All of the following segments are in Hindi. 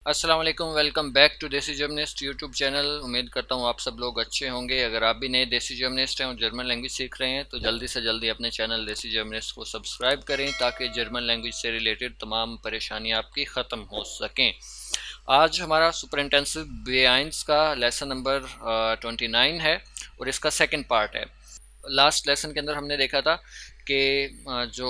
अस्सलाम वालेकुम, वेलकम बैक टू देसी जर्मनिस्ट यूट्यूब चैनल। उम्मीद करता हूँ आप सब लोग अच्छे होंगे। अगर आप भी नए देसी जर्मनिस्ट हैं और जर्मन लैंग्वेज सीख रहे हैं तो जल्दी से जल्दी अपने चैनल देसी जर्मनिस्ट को सब्सक्राइब करें ताकि जर्मन लैंग्वेज से रिलेटेड तमाम परेशानियाँ आपकी ख़त्म हो सकें। आज हमारा सुपर इंटेंसिव B1 का लेसन नंबर 29 है और इसका सेकंड पार्ट है। लास्ट लेसन के अंदर हमने देखा था कि जो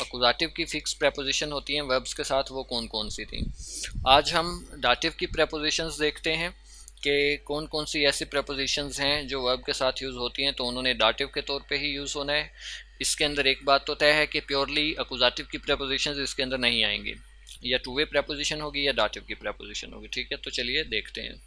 अकुजाटिव की फिक्स प्रेपोजिशन होती हैं वर्ब्स के साथ वो कौन कौन सी थी। आज हम डाटिव की प्रेपोजिशंस देखते हैं कि कौन कौन सी ऐसी प्रेपोजिशंस हैं जो वर्ब के साथ यूज़ होती हैं, तो उन्होंने डाटिव के तौर पे ही यूज़ होना है। इसके अंदर एक बात तो तय है कि प्योरली अकुजाटिव की प्रेपोजिशंस इसके अंदर नहीं आएंगी, या टू वे प्रेपोजिशन होगी या डाटिव की प्रेपोजिशन होगी। ठीक है, तो चलिए देखते हैं।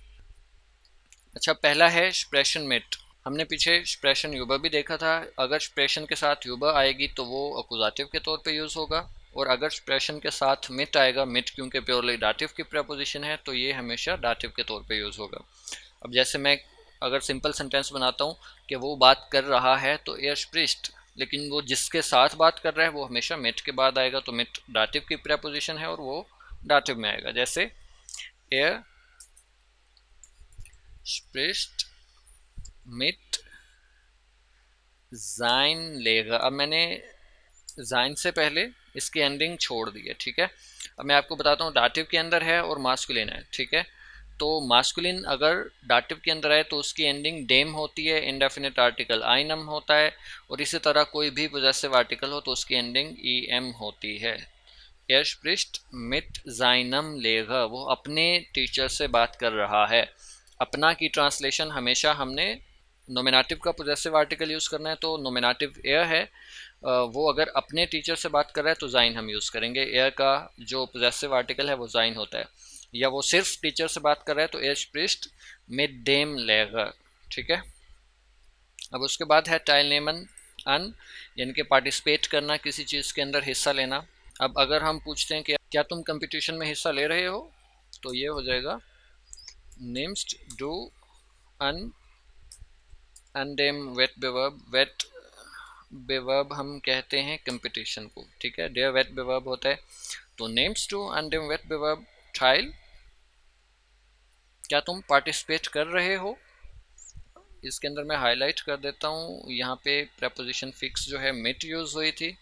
अच्छा, पहला है स्प्रेशन मेट। हमने पीछे स्प्रेशन यूबर भी देखा था। अगर स्प्रेशन के साथ यूबर आएगी तो वो अकुजाटिव के तौर पे यूज़ होगा, और अगर स्प्रेशन के साथ मिट आएगा, मिट क्योंकि प्योरली डाटिव की प्रेपोजिशन है, तो ये हमेशा डाटिव के तौर पे यूज़ होगा। अब जैसे मैं अगर सिंपल सेंटेंस बनाता हूँ कि वो बात कर रहा है, तो एयर स्प्रिस्ट, लेकिन वो जिसके साथ बात कर रहा है वो हमेशा मिट के बाद आएगा, तो मिट डाटिव की प्रेपोजिशन है और वो डाटिव में आएगा। जैसे एयर स्प्रिस्ट मिट जाइन लेगा। अब मैंने जाइन से पहले इसकी एंडिंग छोड़ दी है। ठीक है, अब मैं आपको बताता हूँ डाटिव के अंदर है और मास्कुलिन है। ठीक है, तो मास्कुलिन अगर डाटिव के अंदर है तो उसकी एंडिंग डेम होती है, इंडेफिनिट आर्टिकल आइनम होता है, और इसी तरह कोई भी पोजेसिव आर्टिकल हो तो उसकी एंडिंग em होती है। Er spricht mit seinem Lehrer, वो अपने टीचर से बात कर रहा है। अपना की ट्रांसलेशन हमेशा हमने नोमिनेटिव का पोजेसिव आर्टिकल यूज़ करना है, तो नोमिनेटिव एयर है, वो अगर अपने टीचर से बात कर रहा है तो जाइन हम यूज़ करेंगे। एयर का जो पोजेसिव आर्टिकल है वो जाइन होता है। या वो सिर्फ टीचर से बात कर रहा है तो एयर स्प्रिस्ट मिट डेम लेगर। ठीक है, अब उसके बाद है टाइलनेमन अन, यानी कि पार्टिसिपेट करना, किसी चीज़ के अंदर हिस्सा लेना। अब अगर हम पूछते हैं कि क्या तुम कंपटीशन में हिस्सा ले रहे हो, तो ये हो जाएगा निम्स्ट डू अन अनडेम वेट बेवर्ब। वेट बेवर्ब हम कहते हैं कंपटीशन को। ठीक है, डेयर वेट बेवर्ब होता है, तो नेम्स टू अनडेम वेट बेवर्ब ट्रायल, क्या तुम पार्टिसिपेट कर रहे हो। इसके अंदर मैं हाईलाइट कर देता हूँ, यहाँ पे प्रेपोजिशन फिक्स जो है मिट यूज़ हुई थी,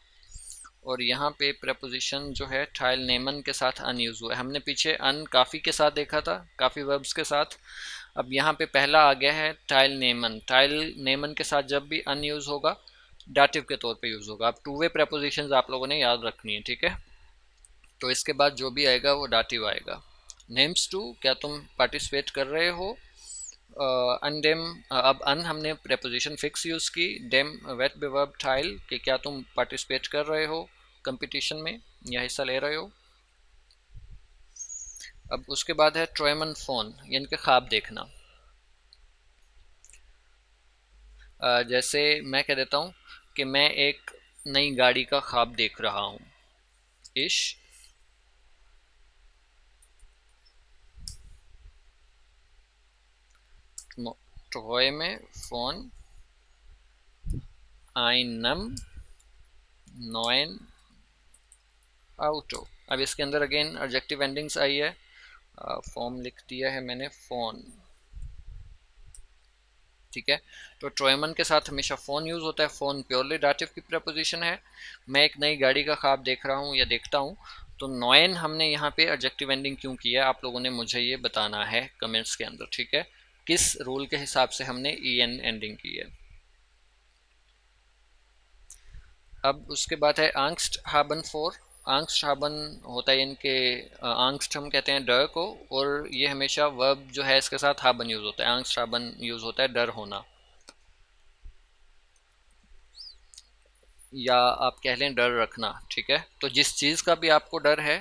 और यहाँ पे प्रेपोजिशन जो है ट्रायल नेमन के साथ अन यूज़ हुआ है। हमने पीछे अन काफ़ी के साथ देखा था, काफ़ी वर्ब्स के साथ। अब यहाँ पे पहला आ गया है ट्रायल नेमन। ट्रायल नेमन के साथ जब भी अन यूज़ होगा डाटिव के तौर पे यूज़ होगा। अब टू वे प्रेपोजिशंस आप लोगों ने याद रखनी है। ठीक है, तो इसके बाद जो भी आएगा वो डाटिव आएगा। नेम्स टू, क्या तुम पार्टिसिपेट कर रहे हो। अनडेम, अब अन हमने प्रेपोजिशन फिक्स यूज़ की, डेम वेट बेवर्ब टाइल, कि क्या तुम पार्टिसिपेट कर रहे हो कंपटीशन में या हिस्सा ले रहे हो। अब उसके बाद है ट्रोयमन फोन, यानी कि ख्वाब देखना। जैसे मैं कह देता हूँ कि मैं एक नई गाड़ी का ख्वाब देख रहा हूँ। इश träume von einem neuen Auto। अब इसके अंदर अगेन एडजेक्टिव एंडिंग्स आई है, फॉर्म लिख दिया है मैंने फोन। ठीक है, तो ट्रोयमन के साथ हमेशा फ़ोन यूज़ होता है। फ़ोन प्योरली डाटिव की प्रपोजिशन है। मैं एक नई गाड़ी का ख्वाब देख रहा हूँ या देखता हूँ, तो नॉयन हमने यहाँ पे एडजेक्टिव एंडिंग क्यों किया है, आप लोगों ने मुझे ये बताना है कमेंट्स के अंदर। ठीक है, किस रूल के हिसाब से हमने en एंडिंग की है। अब उसके बाद है आंगस्ट हाबन फोर। आंगस्ट हाबन होता है इनके, आंगस्ट हम कहते हैं डर को, और ये हमेशा वर्ब जो है इसके साथ हाबन यूज़ होता है। आंगस्ट हाबन यूज़ होता है डर होना, या आप कह लें डर रखना। ठीक है, तो जिस चीज़ का भी आपको डर है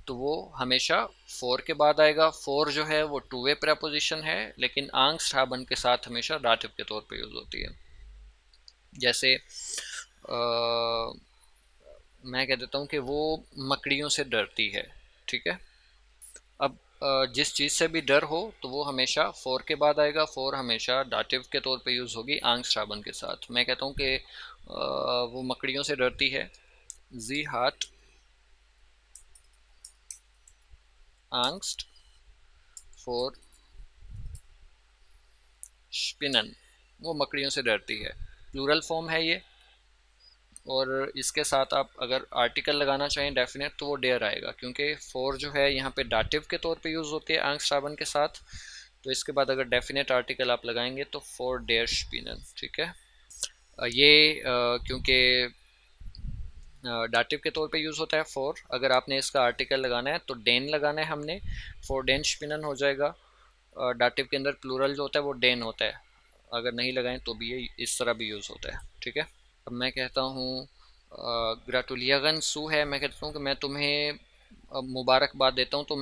तो वो हमेशा फोर के बाद आएगा। फोर जो है वो टू वे प्रेपोजिशन है, लेकिन आंगस्ट हाबन के साथ हमेशा डाटिव के तौर पे यूज़ होती है। जैसे मैं कह देता हूँ कि वो मकड़ियों से डरती है। ठीक है, अब जिस चीज़ से भी डर हो तो वो हमेशा फोर के बाद आएगा। फोर हमेशा डाटिव के तौर पे यूज़ होगी आंगस्ट हाबन के साथ। मैं कहता हूँ कि वो मकड़ियों से डरती है। जी हार्ट angst फोर स्पिनन, वो मकड़ियों से डरती है। प्लूरल फॉर्म है ये, और इसके साथ आप अगर आर्टिकल लगाना चाहें डेफिनेट तो वो डेयर आएगा, क्योंकि फोर जो है यहाँ पे डाटिव के तौर पे यूज़ होती है आंख श्रावण के साथ। तो इसके बाद अगर डेफिनेट आर्टिकल आप लगाएंगे तो फोर डेयर स्पिनन, ठीक है। ये क्योंकि डाटिव के तौर पे यूज़ होता है फोर, अगर आपने इसका आर्टिकल लगाना है तो डेन लगाना है हमने, फोर डेन स्पिनन हो जाएगा। डाटिव के अंदर प्लूरल जो होता है वो डेन होता है, अगर नहीं लगाएं तो भी ये इस तरह भी यूज़ होता है, ठीक है। अब मैं कहता हूँ ग्राटुलियागन सू है, मैं कहता हूँ कि मैं तुम्हें मुबारकबाद देता हूँ, तो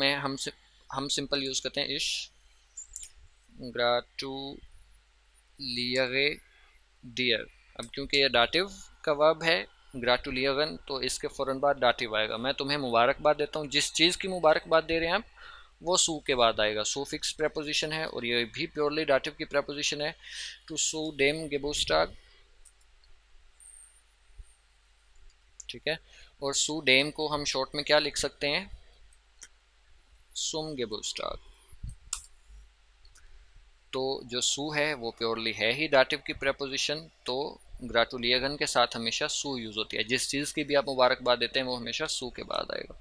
हम सिंपल यूज़ करते हैं इश ग्राटुलियगे डियर। अब क्योंकि ये डाटिव का वर्ब है ग्राटुलियगन, तो इसके फ़ौरन बाद डाटिव आएगा। मैं तुम्हें मुबारकबाद देता हूँ, जिस चीज़ की मुबारकबाद दे रहे हैं आप वो सू के बाद आएगा। सू फिक्स प्रेपोजिशन है और ये भी प्योरली डाटिव की प्रेपोजिशन है। टू सू डेम गेबोस्टाग, ठीक है। और सू डेम को हम शॉर्ट में क्या लिख सकते हैं, सुम गेबोस्टाग। तो जो सू है वो प्योरली है ही डाटिव की प्रेपोजिशन, तो ग्राटुलियगन के साथ हमेशा सू यूज़ होती है। जिस चीज़ की भी आप मुबारकबाद देते हैं वो हमेशा सू के बाद आएगा।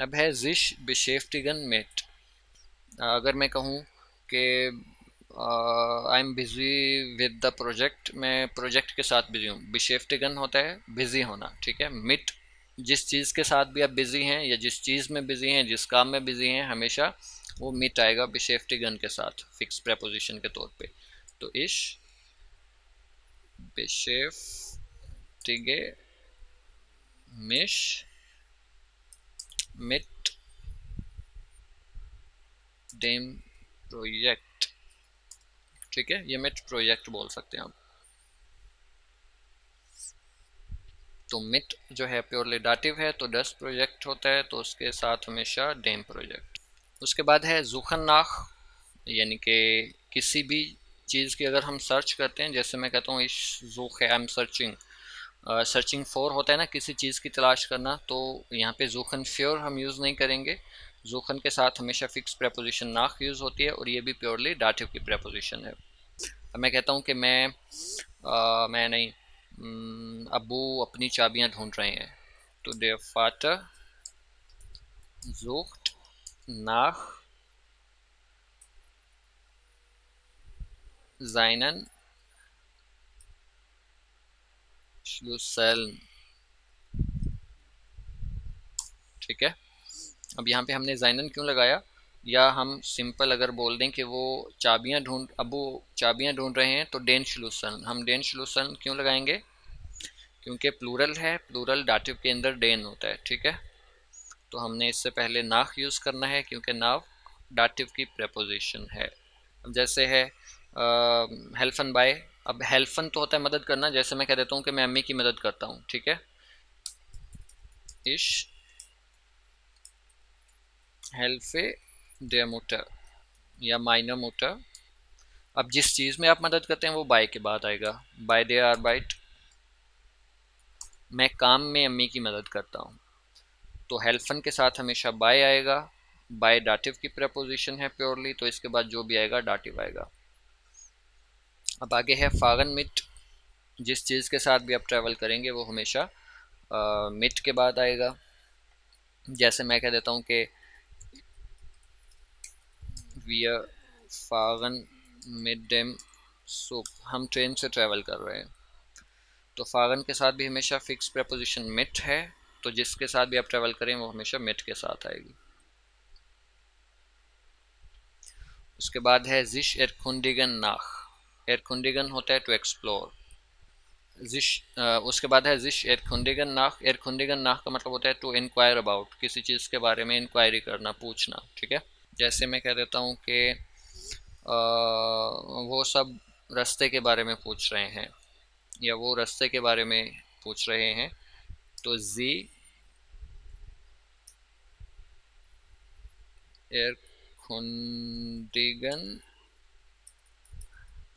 अब है जिश बेशेफ्टिगन मेट। अगर मैं कहूँ कि I am busy with the project, मैं प्रोजेक्ट के साथ बिज़ी हूँ। बेशेफ्टिगन होता है बिज़ी होना, ठीक है। मिट, जिस चीज़ के साथ भी आप बिज़ी हैं या जिस चीज़ में बिज़ी हैं, जिस काम में बिज़ी हैं, हमेशा वो मिट आएगा बेशेफ्टिगन के साथ फिक्स प्रेपोजिशन के तौर पे। तो इश बेशेफ्टिगे मिश मिट डेम प्रोजेक्ट, ठीक है। ये मिट प्रोजेक्ट बोल सकते हैं आप। तो मिट जो है प्योरली डाटिव है, तो डस प्रोजेक्ट होता है, तो उसके साथ हमेशा डेम प्रोजेक्ट। उसके बाद है जुखन्नाख, यानी कि किसी भी चीज़ की अगर हम सर्च करते हैं, जैसे मैं कहता हूँ इस जुख I am searching, searching for होता है ना किसी चीज़ की तलाश करना, तो यहाँ पे जुखन फ्योर हम यूज़ नहीं करेंगे। जुखन के साथ हमेशा फिक्स प्रेपोजिशन नाख यूज़ होती है, और ये भी प्योरली डाटिव की प्रेपोजिशन है। अब मैं कहता हूँ कि मैं नहीं, अबू अपनी चाबियाँ ढूंढ रहे हैं, तो their father sucht nach seinen Schlüsseln, ठीक है। अब यहाँ पे हमने ज़ाइनन क्यों लगाया, या हम सिंपल अगर बोल दें कि वो अबू चाबियाँ ढूंढ रहे हैं, तो डेन श्लूसन, हम डेन श्लूसन क्यों लगाएंगे, क्योंकि प्लूरल है, प्लूरल डाटिव के अंदर डेन होता है, ठीक है। तो हमने इससे पहले नाख यूज़ करना है, क्योंकि नाव डाटिव की प्रेपोजिशन है। अब जैसे है हेल्फन बाय, अब हेल्फन तो होता है मदद करना, जैसे मैं कह देता हूँ कि मैं अम्मी की मदद करता हूँ, ठीक है। इश हेल्फे देयर मुटर या माइनर मुटर। अब जिस चीज़ में आप मदद करते हैं वो बाय के बाद आएगा, बाय देयर आर्बाइट, मैं काम में अम्मी की मदद करता हूँ, तो हेल्फन के साथ हमेशा बाय आएगा। बाय डाटिव की प्रेपोजिशन है प्योरली, तो इसके बाद जो भी आएगा डाटिव आएगा। अब आगे है फागन मिट, जिस चीज़ के साथ भी आप ट्रैवल करेंगे वो हमेशा मिट के बाद आएगा। जैसे मैं कह देता हूँ कि we Faggan mid dam soup, हम ट्रेन से ट्रैवल कर रहे हैं, तो फागन के साथ भी हमेशा फिक्स प्रेपोजिशन मिट है, तो जिसके साथ भी आप ट्रैवल करें वो हमेशा मिट के साथ आएगी। उसके बाद है जिश एरकुंडिगन नाख, एरकुंडिगन होता है टू एक्सप्लोर, जिश उसके बाद है जिश एरकुंडिगन नाख, एरकुंडिगन नाख का मतलब होता है टू इंक्वायर अबाउट, किसी चीज़ के बारे में इंक्वायरी करना, पूछना, ठीक है। जैसे मैं कह देता हूँ कि वो सब रास्ते के बारे में पूछ रहे हैं, या वो रास्ते के बारे में पूछ रहे हैं, तो जी एरकुंडिगन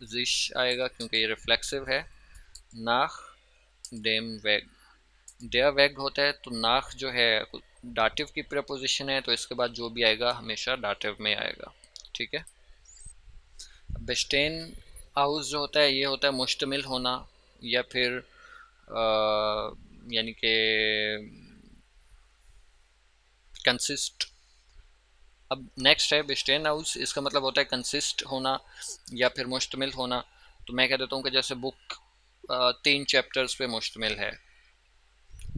जिश आएगा, क्योंकि ये रिफ्लेक्सिव है। नाख डेम वेग, डेयर वेग होता है, तो नाख जो है डाटिव की प्रपोजिशन है तो इसके बाद जो भी आएगा हमेशा डाटिव में आएगा, ठीक है। बेस्टेन हाउस जो होता है ये होता है मुश्तमिल होना या फिर यानी कि कंसिस्ट। अब नेक्स्ट है बेस्टेन हाउस, इसका मतलब होता है कंसिस्ट होना या फिर मुश्तमिल होना। तो मैं कह देता हूँ कि जैसे बुक 3 चैप्टर्स पे मुश्तमिल है,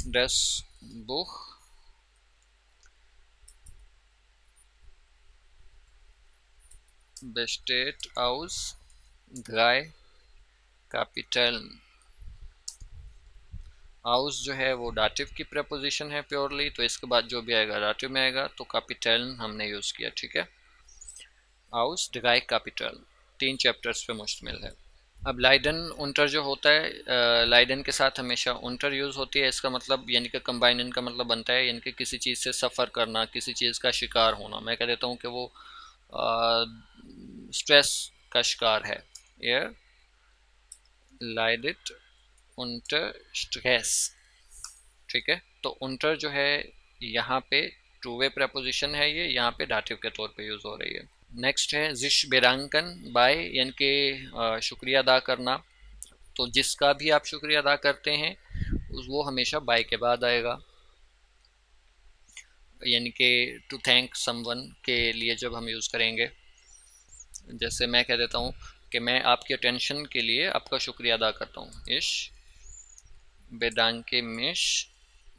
दस book vested house dry capital. House जो है वो डाटिव की प्रपोजिशन है प्योरली, तो इसके बाद जो भी आएगा डाटिव में आएगा, तो कैपिटल हमने यूज़ किया, ठीक है। हाउस ड्राई कैपिटल 3 चैप्टर्स पे मुश्तमिल है। अब लाइडन उंटर जो होता है, लाइडन के साथ हमेशा उंटर यूज़ होती है। इसका मतलब यानी कि कंबाइनन का मतलब बनता है यानी कि किसी चीज़ से सफ़र करना, किसी चीज़ का शिकार होना। मैं कह देता हूँ कि वो स्ट्रेस का शिकार है। एयर लाइडेट उंटर स्ट्रेस, ठीक है। तो उंटर जो है यहाँ पे टू वे प्रपोजिशन है, ये यहाँ पे डाटिव के तौर पे यूज़ हो रही है। नेक्स्ट है जिश बेरांकन बाय, यानी कि शुक्रिया अदा करना। तो जिसका भी आप शुक्रिया अदा करते हैं वो हमेशा बाय के बाद आएगा, यानी कि टू थैंक समवन के लिए जब हम यूज़ करेंगे। जैसे मैं कह देता हूँ कि मैं आपकी अटेंशन के लिए आपका शुक्रिया अदा करता हूँ, इश बेदांके मिश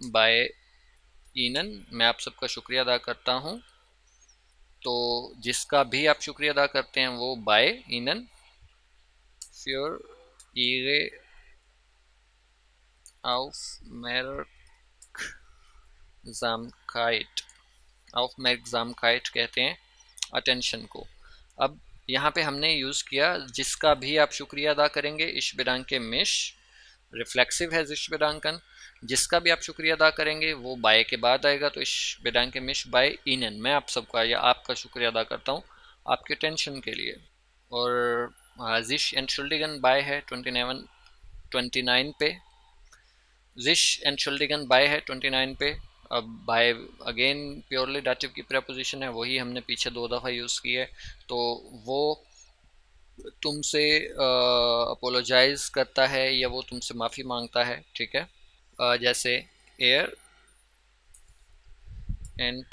बाय ईनन, मैं आप सबका शुक्रिया अदा करता हूँ। तो जिसका भी आप शुक्रिया अदा करते हैं वो बाय ईनन फ्योर ईगे aufmerksamkeit, aufmerksamkeit कहते हैं अटेंशन को। अब यहाँ पे हमने यूज़ किया जिसका भी आप शुक्रिया अदा करेंगे, इश बिडांके मिश रिफ्लेक्सिव है जिश बिडांकन। जिसका भी आप शुक्रिया अदा करेंगे वो बाय के बाद आएगा, तो इश बिडांके मिश बाय ईनन, मैं आप सबका या आपका शुक्रिया अदा करता हूँ आपके टेंशन के लिए। और जिश एंशुल्डिगन बाय है 29 पे, जिश एंशुल्डिगन बाय है 29 पे। अब बाय अगेन प्योरली डाटिव की प्रपोजिशन है, वही हमने पीछे 2 दफ़ा यूज़ की है। तो वो तुमसे अपोलोजाइज करता है या वो तुमसे माफ़ी मांगता है, ठीक है। जैसे एयर एंड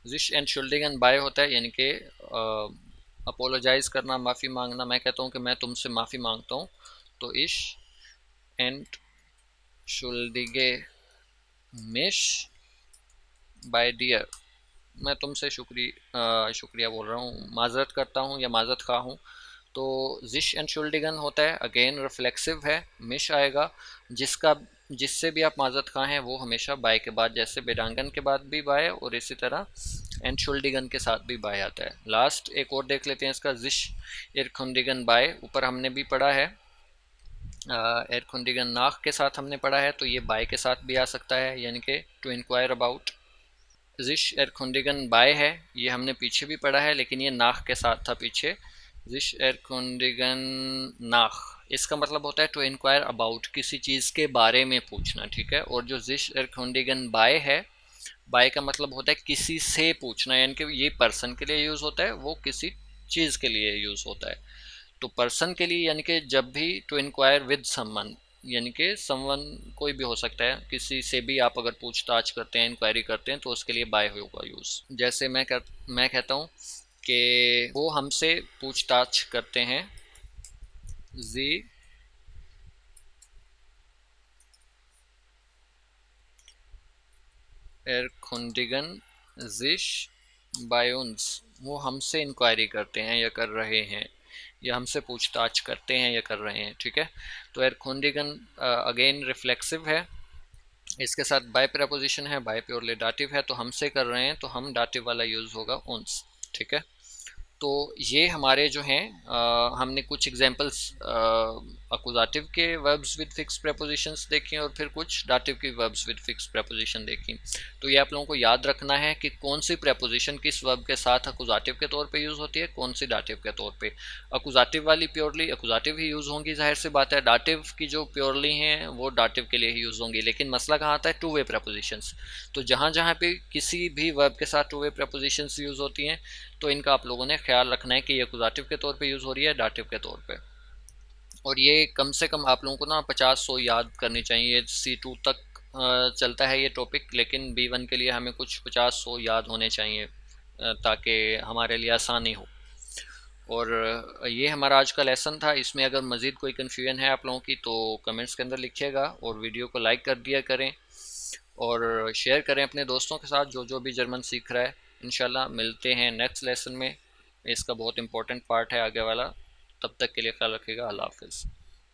जिश एंशुल्डिगन बाय होता है यानी कि अपोलोजाइज करना, माफ़ी मांगना। मैं कहता हूँ कि मैं तुमसे माफ़ी मांगता हूँ, तो इश एंड शुल्डिगे मिश बाय डियर, मैं तुमसे शुक्रिया बोल रहा हूँ, माजरत करता हूँ या माजरत खा हूँ। तो जिश एंड शुल्डिगन होता है अगेन रिफ्लेक्सिव है, मिश आएगा। जिससे भी आप माजरत खा हैं वो हमेशा बाय के बाद, जैसे बेडांगन के बाद भी बाय और इसी तरह एंड शुल्डिगन के साथ भी बाय आता है। लास्ट एक और देख लेते हैं इसका, जिश एरखुंडिगन बाय, ऊपर हमने भी पढ़ा है एरखुंडिगन नाख के साथ हमने पढ़ा है, तो ये बाय के साथ भी आ सकता है, यानी कि टू इंक्वायर अबाउट। जिश एरखुंडिगन बाय है, ये हमने पीछे भी पढ़ा है लेकिन ये नाख के साथ था पीछे। जिश एरखुंडिगन नाख, इसका मतलब होता है टू इंक्वायर अबाउट, किसी चीज़ के बारे में पूछना, ठीक है। और जो जिश एरखुंडिगन बाय है, बाय का मतलब होता है किसी से पूछना, यानी कि ये पर्सन के लिए यूज़ होता है, वो किसी चीज़ के लिए यूज़ होता है। तो पर्सन के लिए यानी कि जब भी टू इंक्वायर विद समवन, यानी कि समवन कोई भी हो सकता है, किसी से भी आप अगर पूछताछ करते हैं, इंक्वायरी करते हैं, तो उसके लिए बाय होगा यूज़। जैसे मैं कहता हूँ कि वो हमसे पूछताछ करते हैं, जी एरखुंडिगन जिश बायोन्स, वो हमसे इंक्वायरी करते हैं या कर रहे हैं, या हमसे पूछताछ करते हैं या कर रहे हैं, ठीक है। तो एरखुंडिगन अगेन रिफ्लेक्सिव है, इसके साथ बाय प्रपोजिशन है, बाय प्योरली डाटिव है, तो हमसे कर रहे हैं तो हम डाटिव वाला यूज़ होगा उन्स, ठीक है। तो ये हमारे जो हैं हमने कुछ एग्जांपल्स अकुजाटिव के वर्ब्स विद फिक्स प्रेपोजिशंस देखी और फिर कुछ डाटिव की वर्ब्स विद फिक्स प्रेपोजिशन देखी। तो ये आप लोगों को याद रखना है कि कौन सी प्रेपोजिशन किस वर्ब के साथ अकुजाटिव के तौर पे यूज़ होती है, कौन सी डाटिव के तौर पे। अकुजाटिव वाली प्योरली अकुजाटिव ही यूज़ होंगी, जाहिर सी बात है। डाटिव की जो प्योरली हैं वो डाटिव के लिए ही यूज़ होंगी, लेकिन मसला कहाँ आता है, टू वे प्रेपोजिशंस। तो जहाँ जहाँ पे किसी भी वर्ब के साथ टू वे प्रेपोजिशंस यूज़ होती हैं तो इनका आप लोगों ने ख्याल रखना है कि ये अकुजाटिव के तौर पर यूज़ हो रही है, डाटिव के तौर पर। और ये कम से कम आप लोगों को ना 50-100 याद करनी चाहिए। C2 तक चलता है ये टॉपिक, लेकिन B1 के लिए हमें कुछ 50-100 याद होने चाहिए ताकि हमारे लिए आसानी हो। और ये हमारा आज का लेसन था। इसमें अगर मज़ीद कोई कन्फ्यूजन है आप लोगों की तो कमेंट्स के अंदर लिखिएगा, और वीडियो को लाइक कर दिया करें और शेयर करें अपने दोस्तों के साथ जो जो भी जर्मन सीख रहा है। इंशाल्लाह मिलते हैं नेक्स्ट लेसन में, इसका बहुत इंपॉर्टेंट पार्ट है आगे वाला। तब तक के लिए ख्याल रखिएगा। अल्लाह हाफ़िज़।